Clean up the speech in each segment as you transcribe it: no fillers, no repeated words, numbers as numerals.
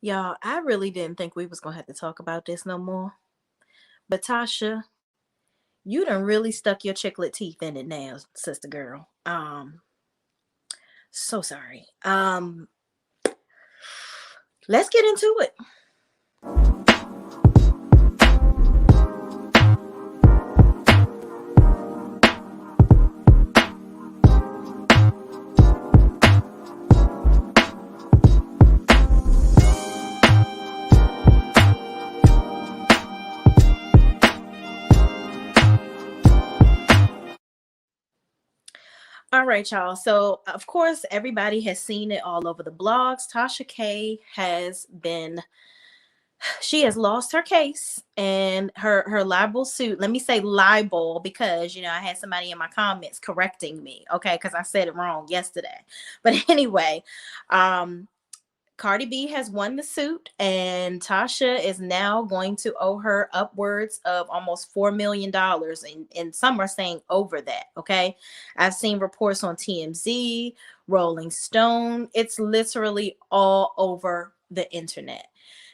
Y'all, I really didn't think we was gonna have to talk about this no more. But Tasha, you done really stuck your chiclet teeth in it now, sister girl. So sorry. Let's get into it. All right, y'all. So, of course, everybody has seen it all over the blogs. Tasha K has been she has lost her case and her libel suit. Let me say libel because I had somebody in my comments correcting me, okay, because I said it wrong yesterday. But anyway, um Cardi B has won the suit, and Tasha is now going to owe her upwards of almost $4 million. And some are saying over that. Okay. I've seen reports on TMZ, Rolling Stone. It's literally all over the internet.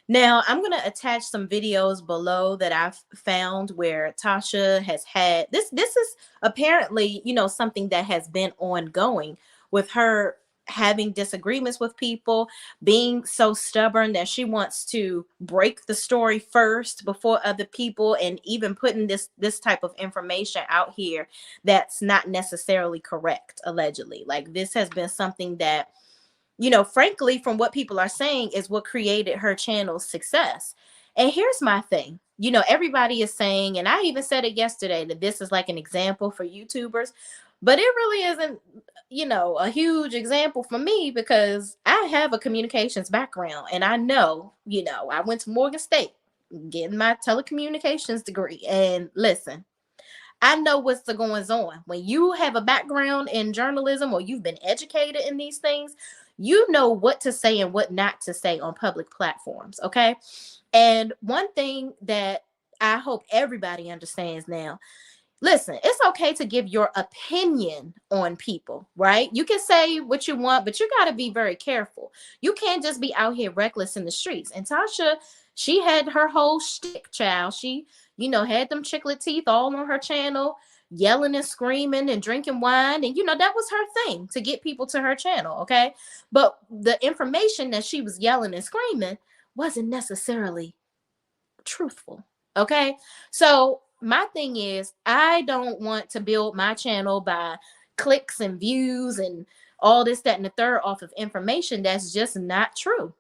Now, I'm going to attach some videos below that I've found where Tasha has had this. This is apparently, something that has been ongoing with her having disagreements with people, being so stubborn that she wants to break the story first before other people, and even putting this type of information out here that's not necessarily correct, allegedly. Like, this has been something that, frankly, from what people are saying, is what created her channel's success. And here's my thing. Everybody is saying, and I even said it yesterday, that this is like an example for YouTubers, but it really isn't, a huge example for me because I have a communications background, and I know, I went to Morgan State getting my telecommunications degree. And listen, I know what's the goings on. When you have a background in journalism or you've been educated in these things, you know what to say and what not to say on public platforms. Okay. And one thing that I hope everybody understands now, listen, it's okay to give your opinion on people, right? You can say what you want, but you got to be very careful. You can't just be out here reckless in the streets. And Tasha, she had her whole shtick, child. She, had them chiclet teeth all on her channel, yelling and screaming and drinking wine. And, that was her thing, to get people to her channel, okay? But the information that she was yelling and screaming wasn't necessarily truthful. Okay. So my thing is, I don't want to build my channel by clicks and views and all this, that, and the third off of information that's just not true.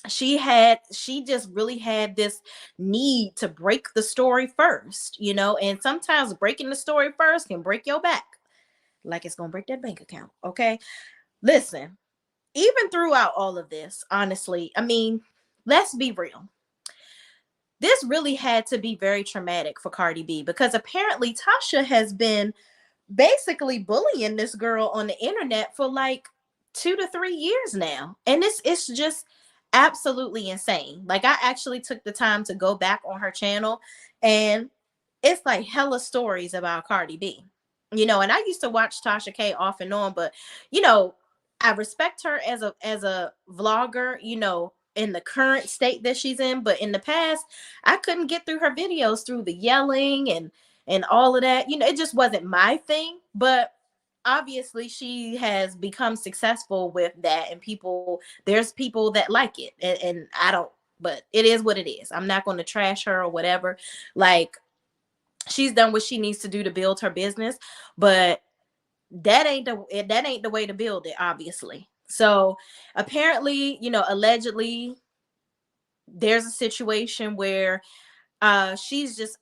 She just really had this need to break the story first, and sometimes breaking the story first can break your back, like it's gonna break that bank account. Okay. Listen, even throughout all of this, honestly, I mean, let's be real, this really had to be very traumatic for Cardi B, because apparently Tasha has been basically bullying this girl on the internet for like 2 to 3 years now. And it's just absolutely insane. Like, I actually took the time to go back on her channel, and it's like hella stories about Cardi B. And I used to watch Tasha K off and on, but you know, I respect her as a vlogger, in the current state that she's in. But in the past, I couldn't get through her videos through the yelling and all of that. It just wasn't my thing. But obviously she has become successful with that, and there's people that like it, and I don't, but it is what it is. I'm not going to trash her or whatever. Like, she's done what she needs to do to build her business, but that ain't the way to build it, obviously. So apparently, allegedly, there's a situation where she's just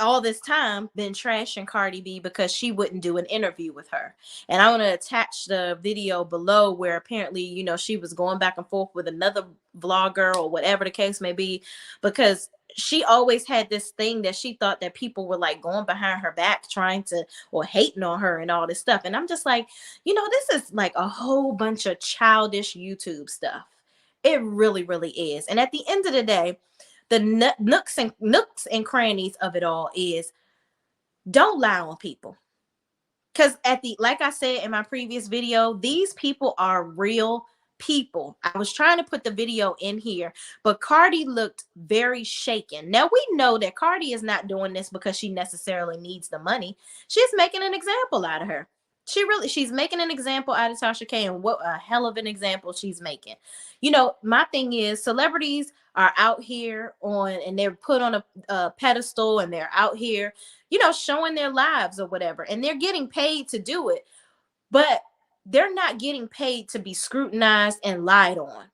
all this time been trashing Cardi B because she wouldn't do an interview with her. And I want to attach the video below where apparently, she was going back and forth with another vlogger or whatever the case may be, because she always had this thing that she thought that people were like going behind her back trying to, or hating on her and all this stuff. And I'm just like, this is like a whole bunch of childish YouTube stuff. It really, really is. And at the end of the day, the nooks and crannies of it all is, don't lie on people. Because like I said in my previous video, these people are real people. I was trying to put the video in here, but Cardi looked very shaken. Now we know that Cardi is not doing this because she necessarily needs the money. She's making an example out of her. She's making an example out of Tasha K, and what a hell of an example she's making. You know, my thing is celebrities are out here on, and they're put on a pedestal, and they're out here, you know, showing their lives or whatever, and they're getting paid to do it, but they're not getting paid to be scrutinized and lied on.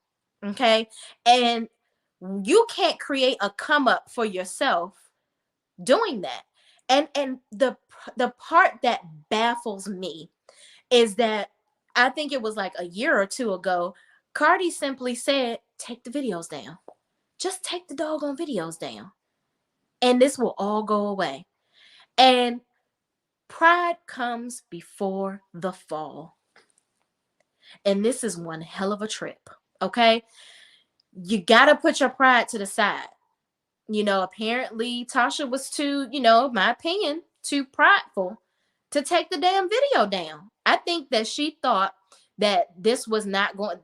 Okay. And you can't create a come up for yourself doing that. And the part that baffles me is that I think it was like a year or two ago, Cardi simply said, take the videos down. Just take the doggone videos down. And this will all go away. And pride comes before the fall. And this is one hell of a trip. Okay. You got to put your pride to the side. You know, apparently Tasha was too, you know, my opinion, too prideful to take the damn video down. I think that she thought that this was not going,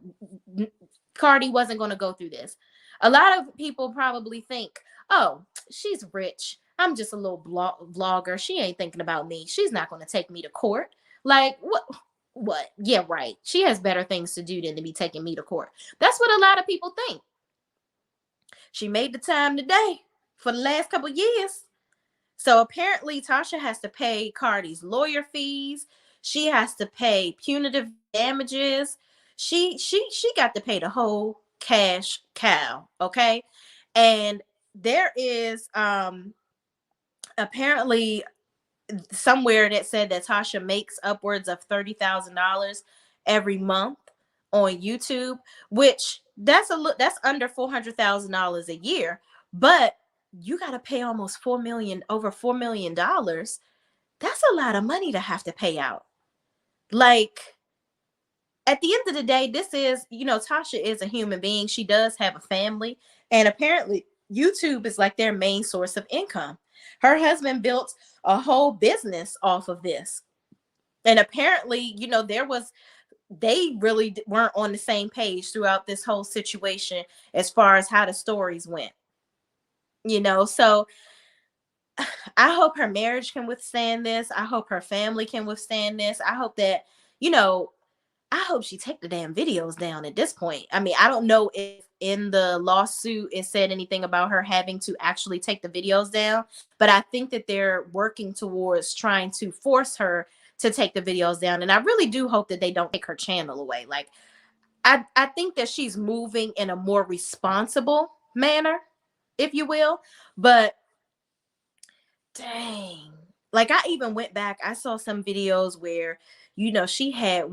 Cardi wasn't going to go through this. A lot of people probably think, oh, she's rich. I'm just a little vlogger. She ain't thinking about me. She's not going to take me to court. Like, what? What? Yeah, right. She has better things to do than to be taking me to court. That's what a lot of people think. She made the time today for the last couple years. So apparently Tasha has to pay Cardi's lawyer fees. She has to pay punitive damages. She got to pay the whole cash cow, okay? And there is apparently somewhere that said that Tasha makes upwards of $30,000 every month on YouTube, which that's under $400,000 a year. But you got to pay almost over $4 million. That's a lot of money to have to pay out. Like, at the end of the day, this is, you know, Tasha is a human being. She does have a family, and apparently YouTube is like their main source of income. Her husband built a whole business off of this. And apparently, you know, they really weren't on the same page throughout this whole situation as far as how the stories went. You know, so I hope her marriage can withstand this. I hope her family can withstand this. I hope that, you know, I hope she take the damn videos down at this point. I mean, I don't know if in the lawsuit it said anything about her having to actually take the videos down, but I think that they're working towards trying to force her to take the videos down. And I really do hope that they don't take her channel away. Like, I think that she's moving in a more responsible manner, if you will. But dang, like, I even went back, I saw some videos where, you know, she had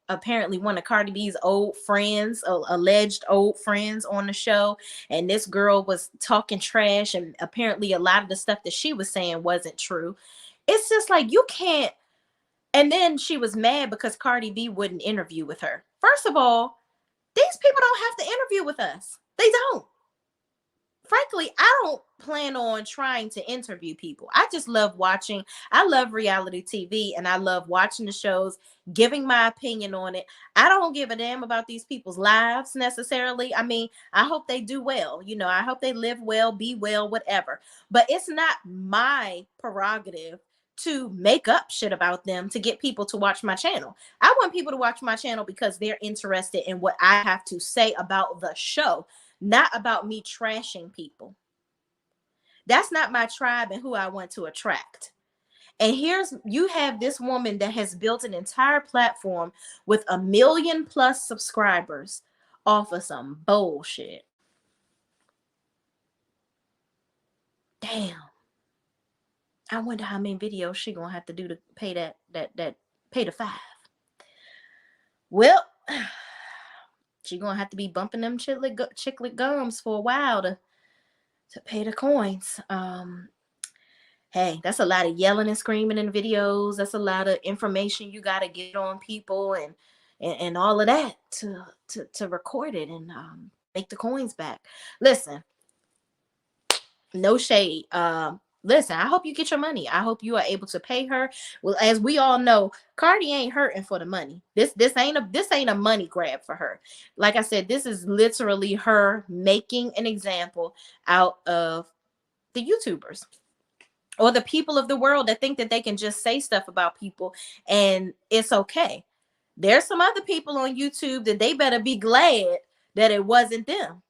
apparently one of Cardi B's old friends, alleged old friends on the show, and this girl was talking trash, and apparently a lot of the stuff that she was saying wasn't true. It's just like, you can't. And then she was mad because Cardi B wouldn't interview with her. First of all, these people don't have to interview with us. They don't. Frankly, I don't plan on trying to interview people. I just love watching. I love reality TV, and I love watching the shows, giving my opinion on it. I don't give a damn about these people's lives necessarily. I mean, I hope they do well. You know, I hope they live well, be well, whatever. But it's not my prerogative to make up shit about them to get people to watch my channel. I want people to watch my channel because they're interested in what I have to say about the show, not about me trashing people. That's not my tribe and who I want to attract. And you have this woman that has built an entire platform with 1 million+ subscribers off of some bullshit. Damn. I wonder how many videos she gonna have to do to pay pay the 5. Well, she gonna have to be bumping them chiclet gums for a while to pay the coins. Hey, that's a lot of yelling and screaming in videos. That's a lot of information you gotta get on people and all of that to record it and make the coins back. Listen, no shade. Listen, I hope you get your money. I hope you are able to pay her. Well, as we all know, Cardi ain't hurting for the money. This ain't a money grab for her. Like I said, this is literally her making an example out of the YouTubers or the people of the world that think that they can just say stuff about people and it's okay. There's some other people on YouTube that they better be glad that it wasn't them.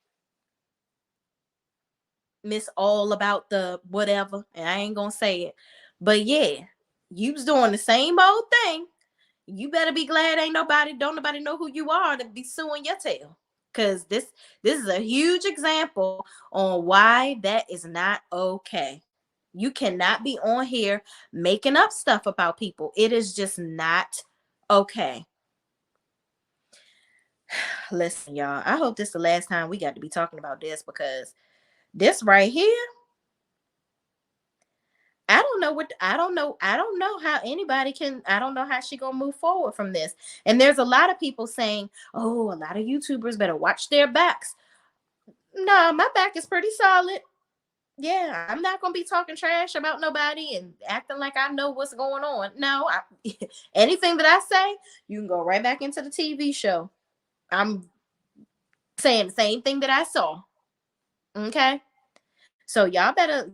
Miss all about the whatever, and I ain't gonna say it. But yeah, you was doing the same old thing. You better be glad don't nobody know who you are to be suing your tail. Cause this is a huge example on why that is not okay. You cannot be on here making up stuff about people. It is just not okay. Listen, y'all. I hope this is the last time we got to be talking about this because this right here, I don't know how anybody can. I don't know how she gonna move forward from this. And there's a lot of people saying, "Oh, a lot of YouTubers better watch their backs." No, my back is pretty solid. Yeah, I'm not gonna be talking trash about nobody and acting like I know what's going on. No, anything that I say, you can go right back into the TV show. I'm saying the same thing that I saw. Okay, so y'all better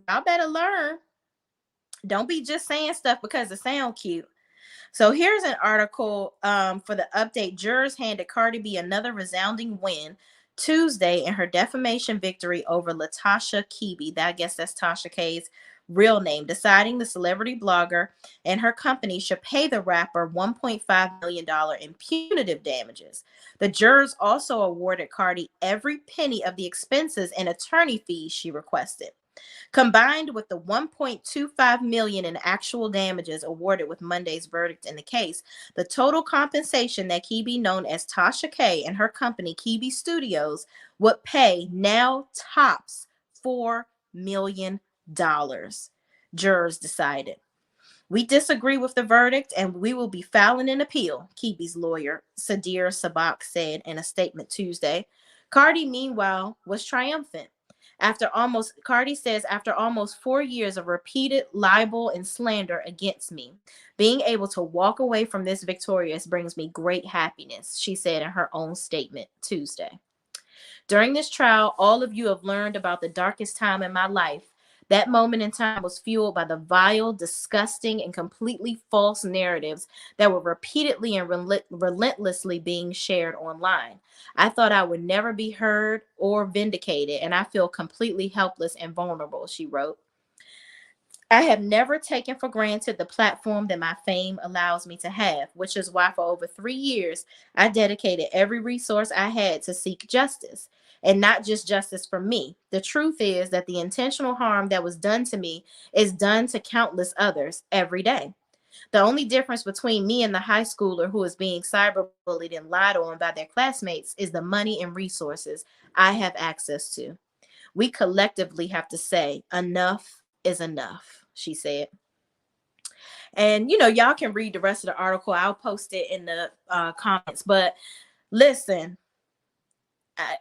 learn. Don't be just saying stuff because it sound cute. So here's an article for the update. Jurors handed Cardi B another resounding win Tuesday in her defamation victory over Latasha Kibi. I guess that's Tasha K's real name, deciding the celebrity blogger and her company should pay the rapper $1.5 million in punitive damages. The jurors also awarded Cardi every penny of the expenses and attorney fees she requested. Combined with the 1.25 million in actual damages awarded with Monday's verdict in the case, the total compensation that Kibi, known as Tasha K, and her company Kibi Studios would pay now tops $4 million. Jurors decided. We disagree with the verdict and we will be filing an appeal, Kibi's lawyer, Sadir Sabak, said in a statement Tuesday. Cardi, meanwhile, was triumphant. Cardi says, after almost 4 years of repeated libel and slander against me, being able to walk away from this victorious brings me great happiness, she said in her own statement Tuesday. During this trial, all of you have learned about the darkest time in my life. That moment in time was fueled by the vile, disgusting, and completely false narratives that were repeatedly and relentlessly being shared online. I thought I would never be heard or vindicated, and I feel completely helpless and vulnerable, she wrote. I have never taken for granted the platform that my fame allows me to have, which is why for over 3 years, I dedicated every resource I had to seek justice. And not just justice for me. The truth is that the intentional harm that was done to me is done to countless others every day. The only difference between me and the high schooler who is being cyberbullied and lied on by their classmates is the money and resources I have access to. We collectively have to say, enough is enough, she said. And, y'all can read the rest of the article. I'll post it in the comments. But listen,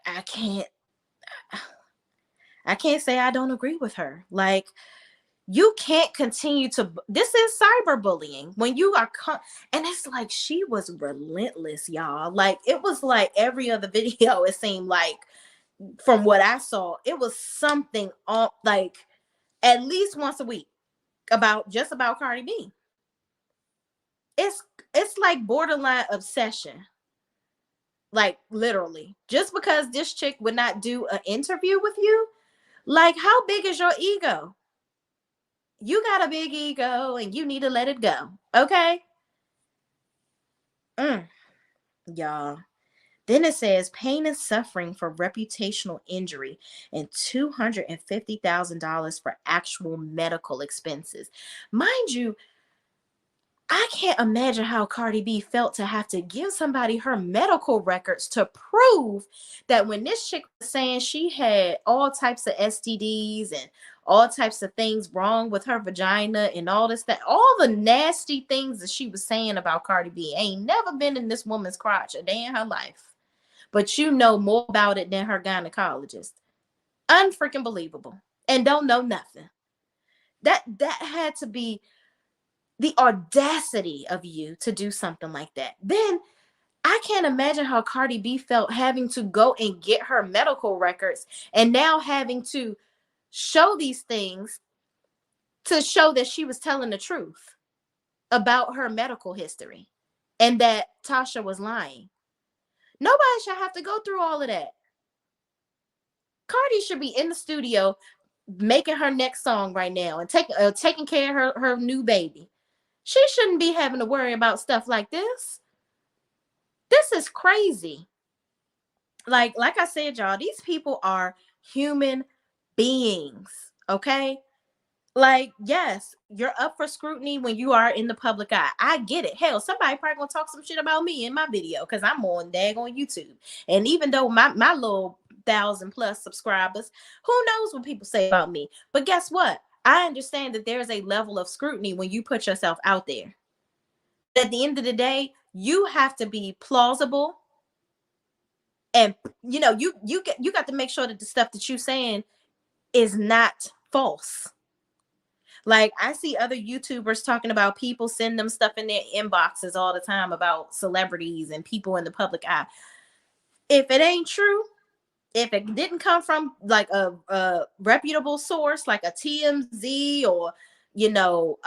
I can't say I don't agree with her. Like, you can't continue to. This is cyberbullying when you are, and it's like she was relentless, y'all. Like, it was like every other video. It seemed like, from what I saw, it was something on, like, at least once a week about Cardi B. It's like borderline obsession. Like, literally, just because this chick would not do an interview with you, like, how big is your ego? You got a big ego and you need to let it go. Okay. Y'all. Then it says pain and suffering for reputational injury and $250,000 for actual medical expenses. Mind you, I can't imagine how Cardi B felt to have to give somebody her medical records to prove that when this chick was saying she had all types of STDs and all types of things wrong with her vagina and all this, that all the nasty things that she was saying about Cardi B ain't never been in this woman's crotch a day in her life. But you know more about it than her gynecologist. Unfreaking believable. And don't know nothing. That had to be the audacity of you to do something like that. Then I can't imagine how Cardi B felt having to go and get her medical records and now having to show these things to show that she was telling the truth about her medical history and that Tasha was lying. Nobody should have to go through all of that. Cardi should be in the studio making her next song right now and taking care of her new baby. She shouldn't be having to worry about stuff like this. This is crazy. Like I said, y'all, these people are human beings, okay? Like, yes, you're up for scrutiny when you are in the public eye. I get it. Hell, somebody probably gonna talk some shit about me in my video because I'm on YouTube. And even though my little 1,000+ subscribers, who knows what people say about me? But guess what? I understand that there's a level of scrutiny when you put yourself out there. At the end of the day, you have to be plausible, and you got to make sure that the stuff that you're saying is not false. Like, I see other YouTubers talking about people send them stuff in their inboxes all the time about celebrities and people in the public eye. If it ain't true, if it didn't come from like a reputable source like a TMZ or you know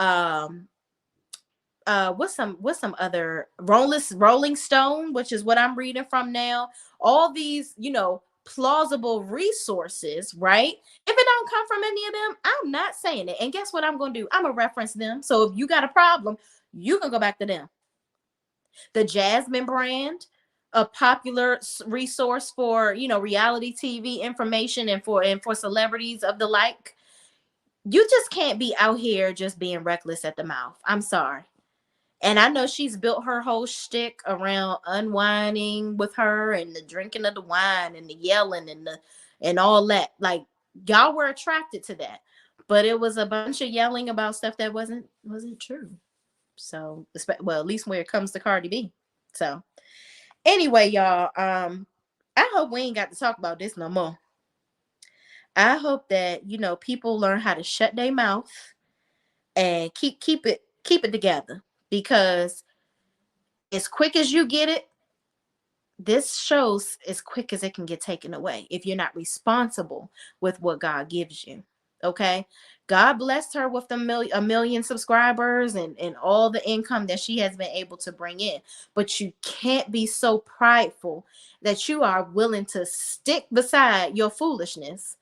what's some other Rolling Stone, which is what I'm reading from now. All these, plausible resources, right? If it don't come from any of them, I'm not saying it. And guess what I'm gonna do? I'm gonna reference them. So if you got a problem, you can go back to them. The Jasmine brand, a popular resource for reality TV information and for celebrities of the like. You just can't be out here just being reckless at the mouth. I'm sorry. And I know she's built her whole shtick around unwinding with her and the drinking of the wine and the yelling and all that. Like, y'all were attracted to that, but it was a bunch of yelling about stuff that wasn't true. So, well, at least when it comes to Cardi B. So, anyway, y'all, I hope we ain't got to talk about this no more. I hope that people learn how to shut their mouth and keep it together, because as quick as you get it, this shows as quick as it can get taken away if you're not responsible with what God gives you. Okay. God blessed her with a million subscribers and all the income that she has been able to bring in. But you can't be so prideful that you are willing to stick beside your foolishness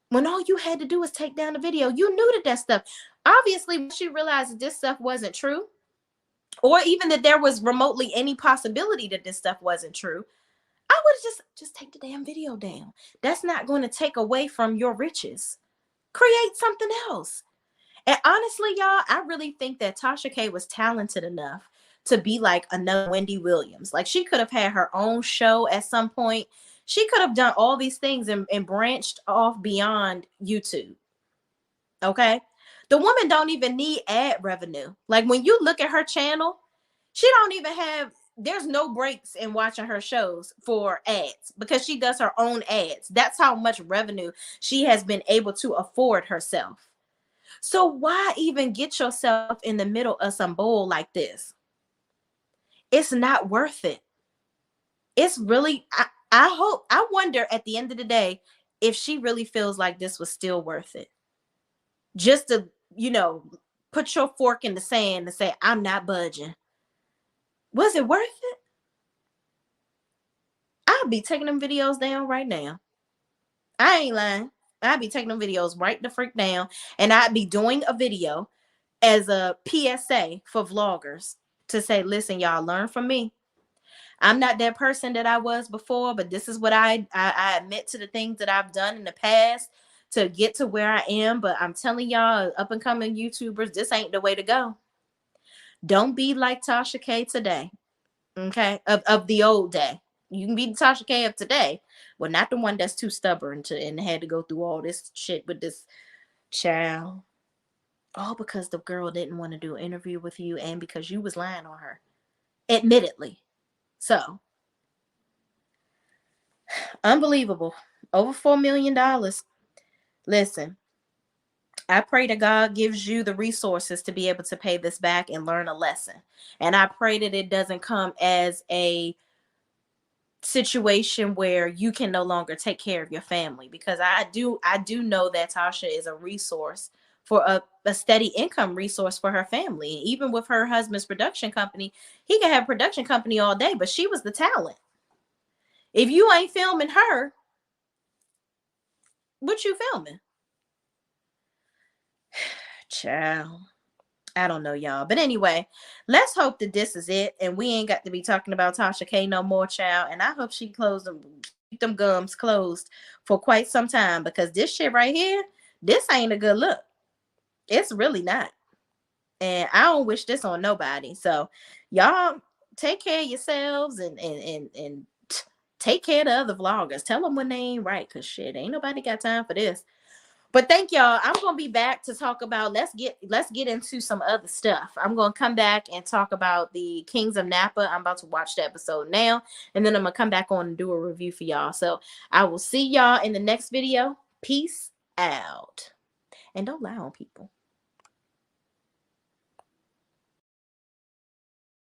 when all you had to do was take down the video. You knew that stuff. Obviously, when she realized that this stuff wasn't true, or even that there was remotely any possibility that this stuff wasn't true, I would have just take the damn video down. That's not going to take away from your riches. Create something else. And honestly, y'all, I really think that Tasha K was talented enough to be like another Wendy Williams. Like, she could have had her own show at some point. She could have done all these things and branched off beyond YouTube. Okay? The woman don't even need ad revenue. Like, when you look at her channel, she don't even have, there's no breaks in watching her shows for ads because she does her own ads. That's how much revenue she has been able to afford herself. So why even get yourself in the middle of some bull like this? It's not worth it. It's really, I wonder at the end of the day if she really feels like this was still worth it. Just to, put your fork in the sand and say, I'm not budging. Was it worth it? I'll be taking them videos down right now. I ain't lying. I'd be taking them videos right the freak down. And I'd be doing a video as a PSA for vloggers to say, listen, y'all, learn from me. I'm not that person that I was before, but this is what I admit to the things that I've done in the past to get to where I am. But I'm telling y'all, up and coming YouTubers, this ain't the way to go. Don't be like Tasha K today. Okay. Of the old day. You can be the Tasha K of today. Well, not the one that's too stubborn and had to go through all this shit with this child. All because the girl didn't want to do an interview with you and because you was lying on her. Admittedly. So, unbelievable. Over $4 million. Listen, I pray that God gives you the resources to be able to pay this back and learn a lesson. And I pray that it doesn't come as a situation where you can no longer take care of your family, because I do know that Tasha is a resource for a steady income resource for her family. And even with her husband's production company, he can have production company all day, but she was the talent. If you ain't filming her, what you filming? Child. I don't know, y'all. But anyway, let's hope that this is it and we ain't got to be talking about Tasha K no more, child. And I hope she closed them gums closed for quite some time, because this shit right here, this ain't a good look. It's really not. And I don't wish this on nobody. So y'all take care of yourselves and take care of the other vloggers. Tell them when they ain't right, because shit, ain't nobody got time for this. But thank y'all. I'm gonna be back to talk about, let's get into some other stuff. I'm gonna come back and talk about the Kings of Napa. I'm about to watch the episode now, and then I'm gonna come back on and do a review for y'all. So I will see y'all in the next video. Peace out. And don't lie on people.